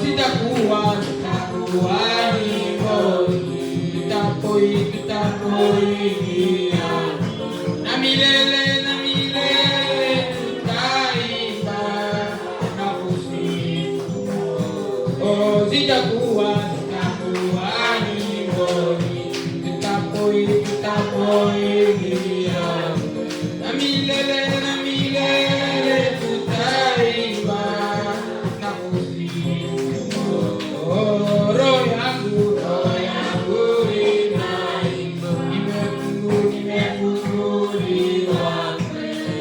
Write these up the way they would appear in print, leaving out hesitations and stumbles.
Sitakuwa nyimbo, tutapoimbia na milele tutaimba na kusifu. Sitakuwa nyimbo, tutapoimbia na milele tutaimba na kusifu. Roho yangu imefunguliwa,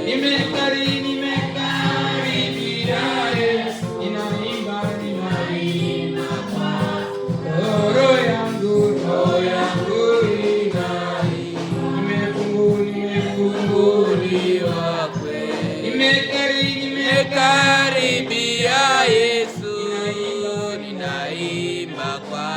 nimekaribia Yesu, ninaimba kwa roho yangu imefunguliwa kweli, nimekaribia Yesu, ninaimba kwa